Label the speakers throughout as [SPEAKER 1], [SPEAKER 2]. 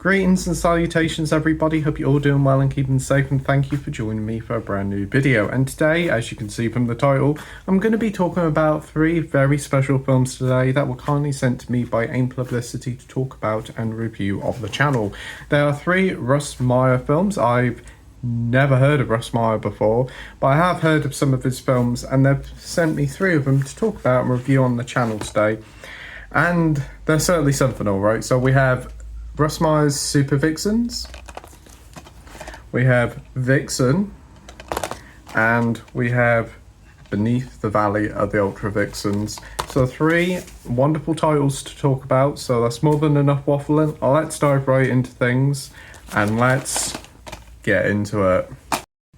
[SPEAKER 1] Greetings and salutations everybody, hope you're all doing well and keeping safe, and thank you for joining me for a brand new video. And today, as you can see from the title, I'm going to be talking about three very special films today that were kindly sent to me by AIM Publicity to talk about and review of the channel. There are three Russ Meyer films. I've never heard of Russ Meyer before, but I have heard of some of his films, and they've sent me three of them to talk about and review on the channel today. And they're certainly something, alright. So we have Russ Meyer's Supervixens, we have Vixen, and we have Beneath the Valley of the Ultravixens. So three wonderful titles to talk about, so that's more than enough waffling. Let's dive right into things and let's get into it.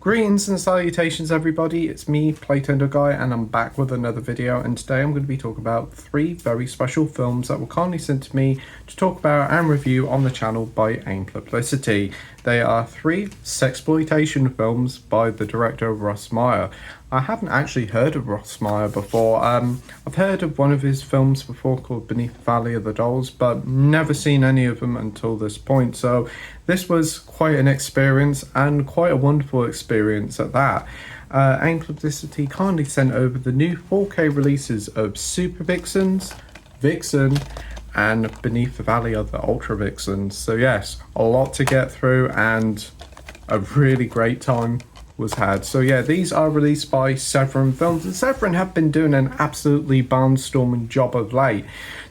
[SPEAKER 1] Greetings and salutations everybody, it's me, Playtendoguy, and I'm back with another video, and today I'm going to be talking about three very special films that were kindly sent to me to talk about and review on the channel by AIM Publicity. They are three sexploitation films by the director Russ Meyer. I haven't actually heard of Russ Meyer before. I've heard of one of his films before called Beneath the Valley of the Dolls, but never seen any of them until this point. So this was quite an experience, and quite a wonderful experience at that. AIM Publicity kindly sent over the new 4K releases of Supervixens, Vixen, and Beneath the Valley of the Ultravixens. So yes, a lot to get through and a really great time was had. So yeah, these are released by Severin Films, and Severin have been doing an absolutely barnstorming job of late.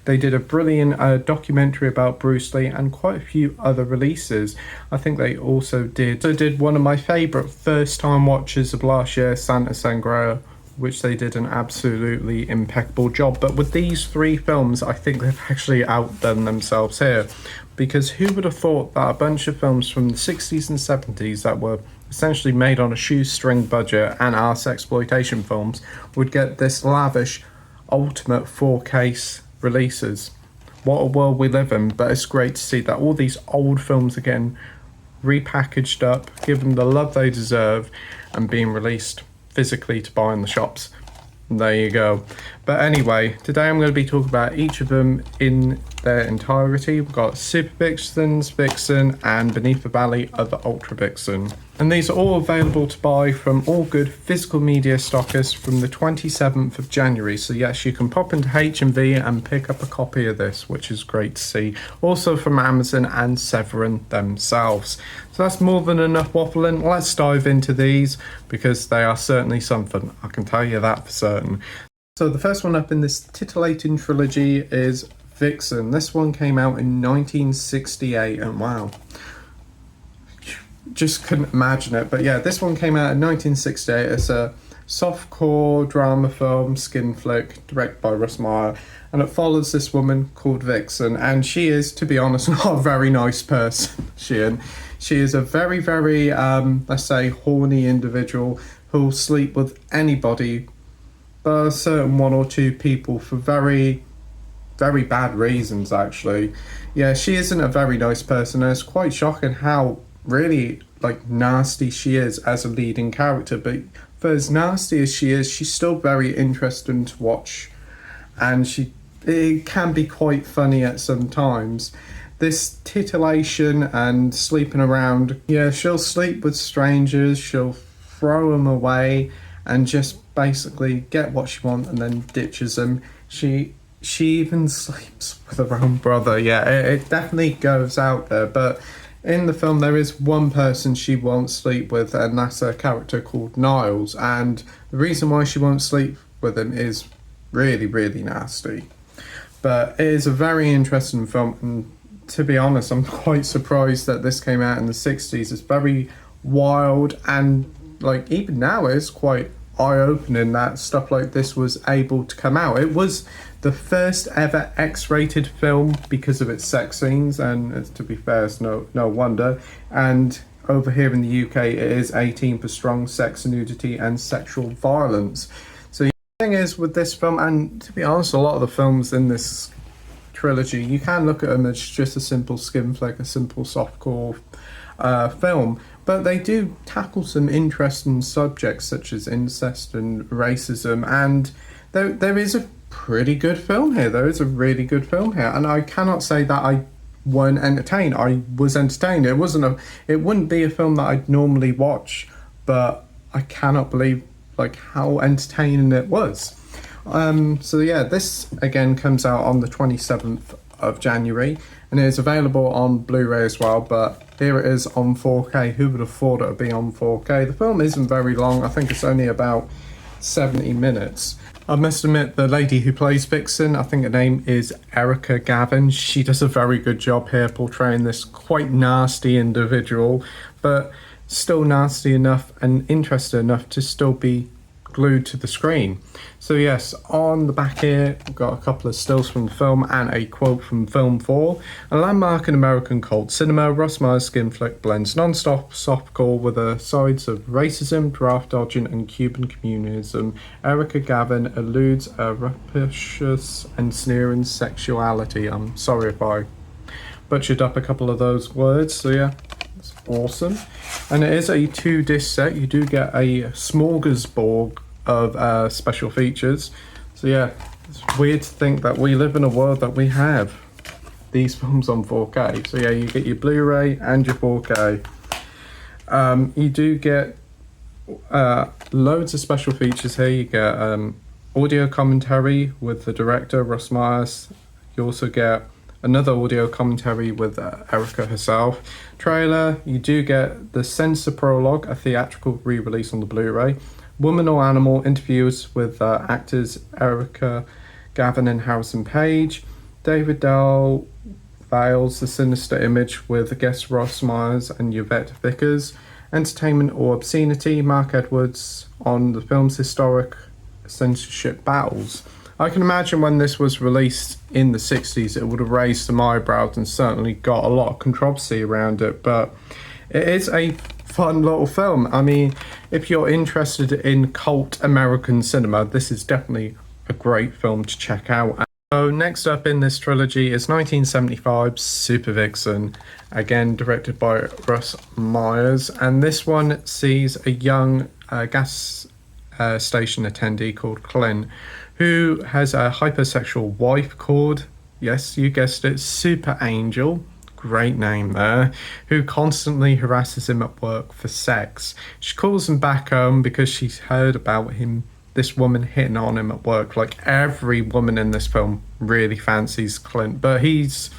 [SPEAKER 1] They did a brilliant documentary about Bruce Lee and quite a few other releases. I think they also did one of my favourite first time watches of last year, Santa Sangria, which they did an absolutely impeccable job. But with these three films, I think they've actually outdone themselves here, because who would have thought that a bunch of films from the 60s and 70s that were essentially made on a shoestring budget and are sexploitation films would get this lavish ultimate 4K releases. What a world we live in. But it's great to see that all these old films are getting repackaged up, given the love they deserve, and being released physically to buy in the shops. And there you go. But anyway, today I'm going to be talking about each of them in their entirety. We've got Supervixens, Vixen, and Beneath the Valley of the Ultravixen. And these are all available to buy from all good physical media stockists from the 27th of January. So yes, you can pop into H&V and pick up a copy of this, which is great to see. Also from Amazon and Severin themselves. So that's more than enough waffling. Let's dive into these, because they are certainly something. I can tell you that for certain. So the first one up in this titillating trilogy is Vixen. This one came out in 1968, and wow, just couldn't imagine it. But yeah, this one came out in 1968. It's a softcore drama film, skin flick, directed by Russ Meyer, and it follows this woman called Vixen, and she is, to be honest, not a very nice person. She is a very, very, let's say, horny individual who'll sleep with anybody but a certain one or two people for very, very bad reasons, actually. Yeah, she isn't a very nice person, and it's quite shocking how really nasty she is as a leading character. But for as nasty as she is, she's still very interesting to watch, and it can be quite funny at some times. This titillation and sleeping around, yeah, she'll sleep with strangers, she'll throw them away and just basically get what she wants and then ditches them. She even sleeps with her own brother. Yeah, it definitely goes out there. But in the film, there is one person she won't sleep with, and that's a character called Niles. And the reason why she won't sleep with him is really, really nasty. But it is a very interesting film, and to be honest, I'm quite surprised that this came out in the 60s. It's very wild, and even now it's quite eye-opening that stuff like this was able to come out. It was the first ever X-rated film because of its sex scenes, and to be fair, it's no wonder. And over here in the UK, it is 18 for strong sex, nudity, and sexual violence. So the thing is with this film, and to be honest, a lot of the films in this trilogy, you can look at them as just a simple skin flick, a simple softcore film, but they do tackle some interesting subjects such as incest and racism, and there is a pretty good film here. There is a really good film here, and I cannot say that I weren't entertained. I was entertained. It wouldn't be a film that I'd normally watch, but I cannot believe like how entertaining it was. So yeah, this again comes out on the 27th of January, and it is available on Blu-ray as well, but here it is on 4K. Who would have thought it would be on 4K? The film isn't very long. I think it's only about 70 minutes. I must admit, the lady who plays Vixen, I think her name is Erica Gavin. She does a very good job here portraying this quite nasty individual, but still nasty enough and interesting enough to still be glued to the screen. So yes, on the back here we've got a couple of stills from the film and a quote from Film 4. A landmark in American cult cinema, Russ Meyer's skin flick blends non-stop softcore with the sides of racism, draft dodging and Cuban communism. Erica Gavin eludes a rapacious and sneering sexuality. I'm sorry if I butchered up a couple of those words. So yeah, it's awesome. And it is a 2-disc set. You do get a smorgasbord of special features. So yeah, it's weird to think that we live in a world that we have these films on 4K. So yeah, you get your Blu-ray and your 4K. You do get loads of special features here. You get audio commentary with the director, Russ Meyer. You also get another audio commentary with Erica herself. Trailer, you do get the censor prologue, a theatrical re-release on the Blu-ray. Woman or Animal interviews with actors Erica Gavin and Harrison Page. David Dahl veils the sinister image with guest Russ Myers and Yvette Vickers. Entertainment or obscenity, Mark Edwards on the film's historic censorship battles. I can imagine when this was released in the 60s, it would have raised some eyebrows and certainly got a lot of controversy around it, but it is a fun little film. I mean, if you're interested in cult American cinema, this is definitely a great film to check out. So next up in this trilogy is 1975's Supervixen, again directed by Russ Myers, and this one sees a young gas station attendee called Clint, who has a hypersexual wife called, yes, you guessed it, Super Angel, great name there, who constantly harasses him at work for sex. She calls him back home because she's heard about this woman hitting on him at work. Like every woman in this film really fancies Clint, but he's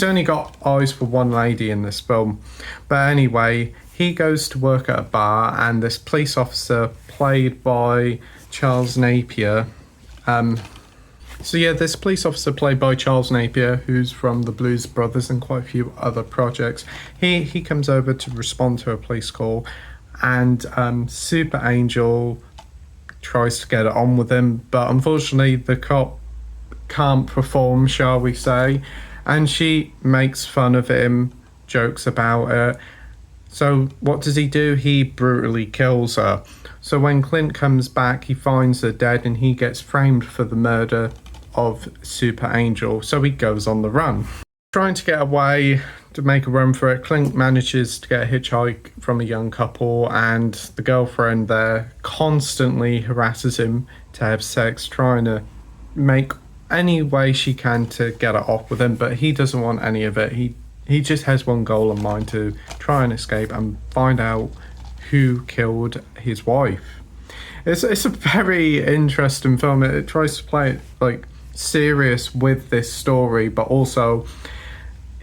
[SPEAKER 1] only got eyes for one lady in this film. But anyway, he goes to work at a bar, and this police officer played by Charles Napier, this police officer played by Charles Napier, who's from the Blues Brothers and quite a few other projects, he comes over to respond to a police call, and Super Angel tries to get it on with him, but unfortunately the cop can't perform, shall we say, and she makes fun of him, jokes about it. So what does he do? He brutally kills her. So when Clint comes back, he finds her dead and he gets framed for the murder of Super Angel. So he goes on the run. Trying to get away, to make a run for it, Clint manages to get a hitchhike from a young couple, and the girlfriend there constantly harasses him to have sex, trying to make any way she can to get it off with him, but he doesn't want any of it. He just has one goal in mind, to try and escape and find out who killed his wife. It's a very interesting film. It tries to play it like serious with this story, but also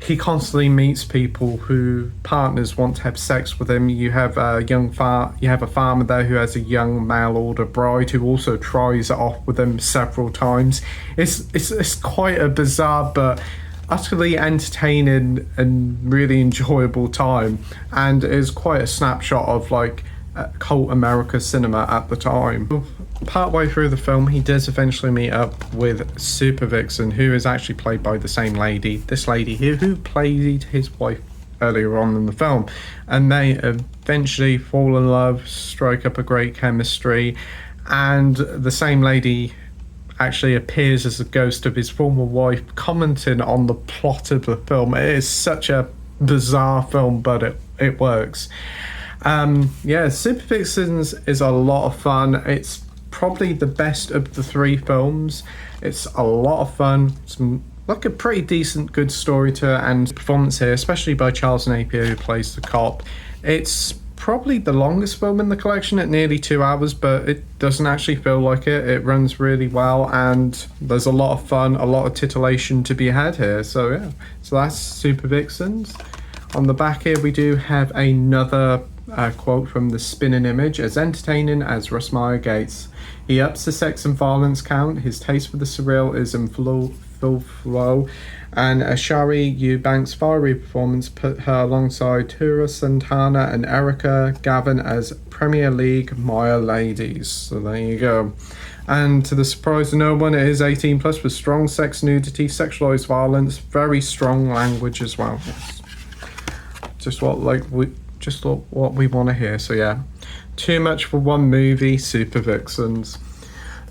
[SPEAKER 1] he constantly meets people who partners want to have sex with him. You have a farmer there who has a young mail order bride who also tries it off with him several times. It's quite a bizarre but utterly entertaining and really enjoyable time, and is quite a snapshot of like cult America cinema at the time. Partway through the film, he does eventually meet up with Supervixen, who is actually played by the same lady, this lady here who played his wife earlier on in the film, and they eventually fall in love, strike up a great chemistry, and the same lady actually appears as a ghost of his former wife, commenting on the plot of the film. It is such a bizarre film, but it works. Supervixens is a lot of fun. It's probably the best of the three films. It's a lot of fun, some like a pretty decent, good story to it, and performance here, especially by Charles Napier, who plays the cop. It's probably the longest film in the collection at nearly 2 hours, but it doesn't actually feel like it. It runs really well, and there's a lot of fun, a lot of titillation to be had here. So yeah, so that's Supervixens. On the back here, we do have another quote from the Spinning Image: as entertaining as Russ Meyer gets. He ups the sex and violence count. His taste for the surreal is in full flow. And Shari Eubank's fiery performance put her alongside Tura Santana and Erica Gavin as Premier League Meyer ladies. So there you go. And to the surprise of no one, it is 18 plus with strong sex, nudity, sexualized violence, very strong language as well. Yes. Just what we want to hear. So yeah, too much for one movie, Supervixens.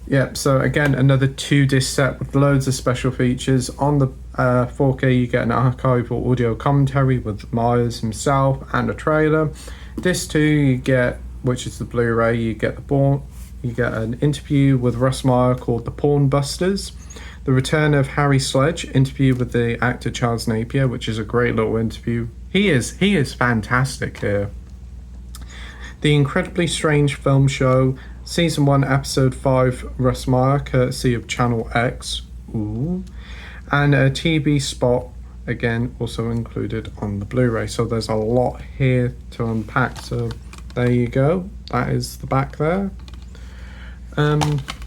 [SPEAKER 1] Yep, so again, another 2-disc set with loads of special features. On the 4K, you get an archival audio commentary with Myers himself and a trailer. Disc 2, you get, which is the Blu-ray, you get an interview with Russ Meyer called The Porn Busters. The return of Harry Sledge, interview with the actor Charles Napier, which is a great little interview. He is fantastic here. The Incredibly Strange Film Show, Season 1, Episode 5, Russ Meyer, courtesy of Channel X. Ooh. And a TV spot, again, also included on the Blu-ray. So there's a lot here to unpack. So there you go. That is the back there.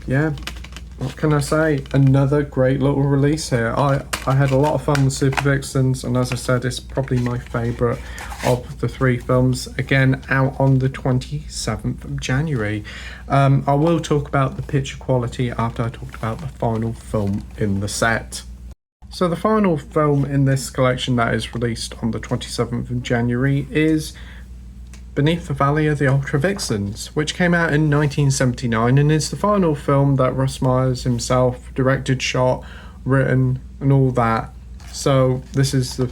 [SPEAKER 1] Yeah, what can I say? Another great little release here. I had a lot of fun with Supervixens, and as I said, it's probably my favourite of the 3 films. Again, out on the 27th of January. I will talk about the picture quality after I talked about the final film in the set. So the final film in this collection that is released on the 27th of January is Beneath the Valley of the Ultra Vixens, which came out in 1979 and is the final film that Russ Myers himself directed, shot, written, and all that. So this is the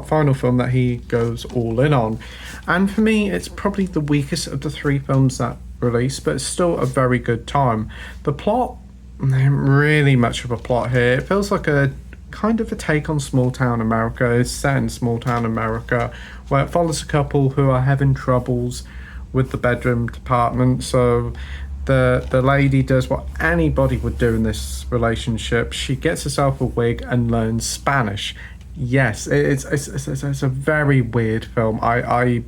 [SPEAKER 1] final film that he goes all in on. And for me, it's probably the weakest of the 3 films that released, but it's still a very good time. The plot, there ain't really much of a plot here. It feels like a kind of a take on small town America. It's set in small town America, where it follows a couple who are having troubles with the bedroom department. So the lady does what anybody would do in this relationship. She gets herself a wig and learns Spanish. Yes, it's a very weird film. I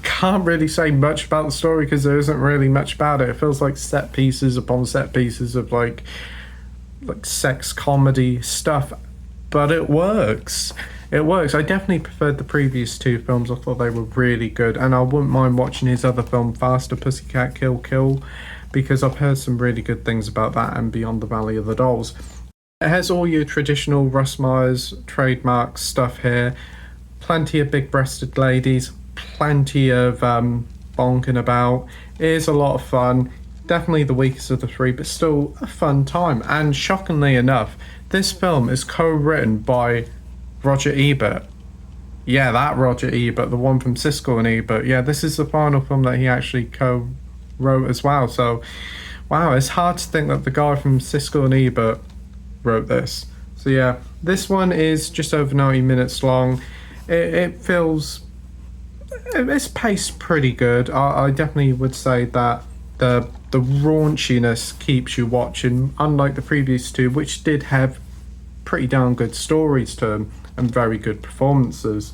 [SPEAKER 1] can't really say much about the story because there isn't really much about it. It feels like set pieces upon set pieces of like sex comedy stuff, but it works. It works. I definitely preferred the previous 2 films. I thought they were really good, and I wouldn't mind watching his other film, Faster Pussycat Kill Kill, because I've heard some really good things about that and Beyond the Valley of the Dolls. It has all your traditional Russ Myers trademark stuff here. Plenty of big-breasted ladies, plenty of bonking about. It is a lot of fun. Definitely the weakest of the 3, but still a fun time. And shockingly enough, this film is co-written by Roger Ebert. Yeah, that Roger Ebert, the one from Siskel and Ebert. Yeah, this is the final film that he actually co-wrote as well. So, wow, it's hard to think that the guy from Siskel and Ebert wrote this. So yeah, this one is just over 90 minutes long. It feels... it's paced pretty good. I definitely would say that the raunchiness keeps you watching, unlike the previous 2, which did have pretty darn good stories to them and very good performances.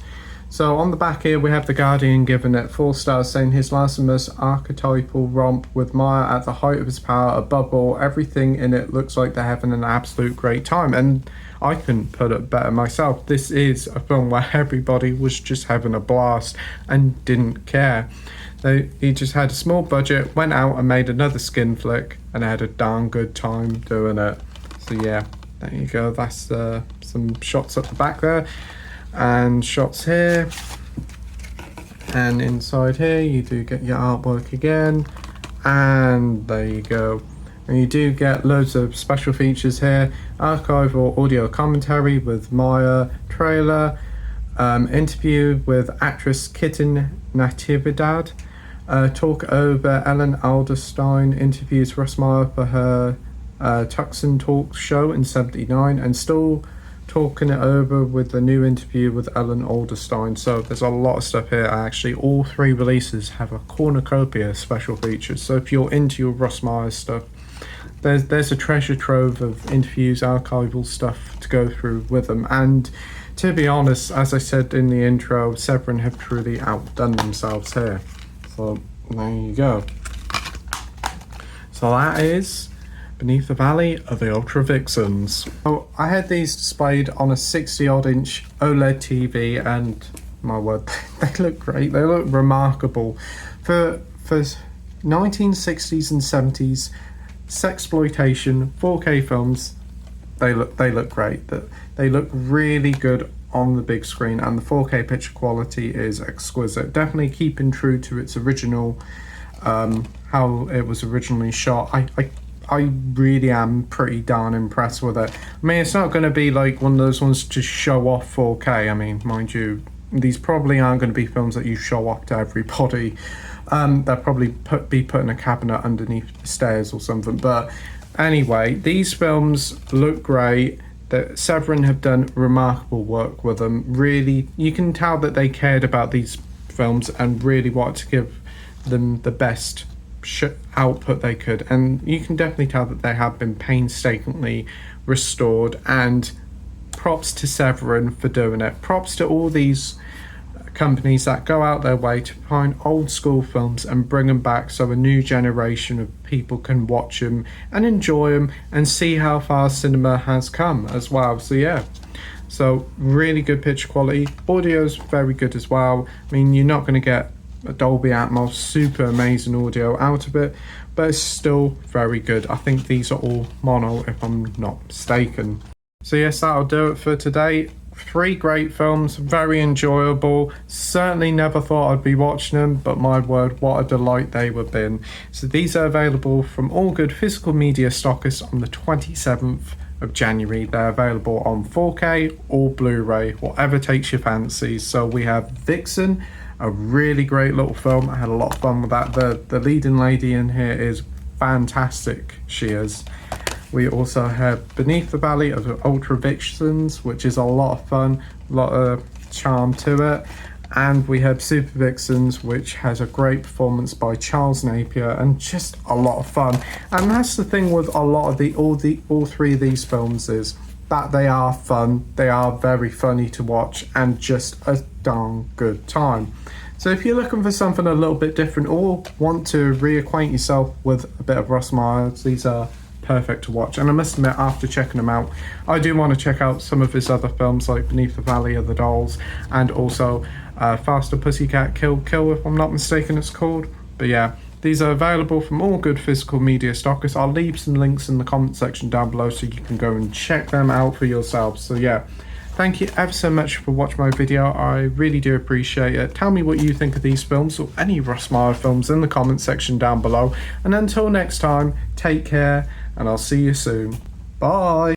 [SPEAKER 1] So on the back here, we have The Guardian giving it 4 stars, saying his last and most archetypal romp with Meyer at the height of his power. Above all, everything in it looks like they're having an absolute great time. And I couldn't put it better myself. This is a film where everybody was just having a blast and didn't care. He just had a small budget, went out and made another skin flick, and had a darn good time doing it. So yeah, there you go. That's some shots at the back there, and shots here, and inside here you do get your artwork again, and there you go. And you do get loads of special features here: archival audio commentary with Meyer, trailer, interview with actress Kitten Natividad, talk over Ellen Alderstein interviews Russ Meyer for her Tuxen Talk show in 79, and still talking it over with the new interview with Ellen Alderstein. So there's a lot of stuff here. Actually, all 3 releases have a cornucopia of special features. So if you're into your Russ Meyer stuff, there's a treasure trove of interviews, archival stuff to go through with them. And to be honest, as I said in the intro, Severin have truly outdone themselves here. So there you go. So that is Beneath the Valley of the Ultra Vixens. So I had these displayed on a 60-odd inch OLED TV, and my word, they look great. They look remarkable. For 1960s and 70s sexploitation 4K films, they look great. They look really good on the big screen, and the 4K picture quality is exquisite. Definitely keeping true to its original, how it was originally shot. I really am pretty darn impressed with it. I mean, it's not going to be like one of those ones to show off 4K. I mean, mind you, these probably aren't going to be films that you show off to everybody. They'll probably be put in a cabinet underneath the stairs or something. But anyway, these films look great. That Severin have done remarkable work with them. Really, you can tell that they cared about these films and really wanted to give them the best output they could, and you can definitely tell that they have been painstakingly restored, and props to Severin for doing it. Props to all these companies that go out their way to find old school films and bring them back so a new generation of people can watch them and enjoy them and see how far cinema has come as well. So yeah, so really good picture quality. Audio's very good as well. I mean, you're not going to get a Dolby Atmos super amazing audio out of it, but it's still very good. I think these are all mono if I'm not mistaken. So yes, that'll do it for today. 3 great films, very enjoyable. Certainly never thought I'd be watching them, but my word, what a delight they have been. So these are available from all good physical media stockists on the 27th of January. They're available on 4K or Blu-ray, whatever takes your fancy. So we have Vixen, a really great little film. I had a lot of fun with that. The leading lady in here is fantastic. She is. We also have Beneath the Valley of the Ultra Vixens, which is a lot of fun, a lot of charm to it. And we have Supervixens, which has a great performance by Charles Napier and just a lot of fun. And that's the thing with a lot of all 3 of these films, is that they are fun, they are very funny to watch, and just a darn good time. So if you're looking for something a little bit different or want to reacquaint yourself with a bit of Russ Meyer, these are perfect to watch. And I must admit, after checking them out, I do want to check out some of his other films like Beneath the Valley of the Dolls, and also Faster Pussycat Kill Kill, if I'm not mistaken it's called. But yeah, these are available from all good physical media stockists. I'll leave some links in the comment section down below so you can go and check them out for yourselves. So yeah, thank you ever so much for watching my video. I really do appreciate it. Tell me what you think of these films or any Russ Meyer films in the comment section down below. And until next time, take care, and I'll see you soon. Bye.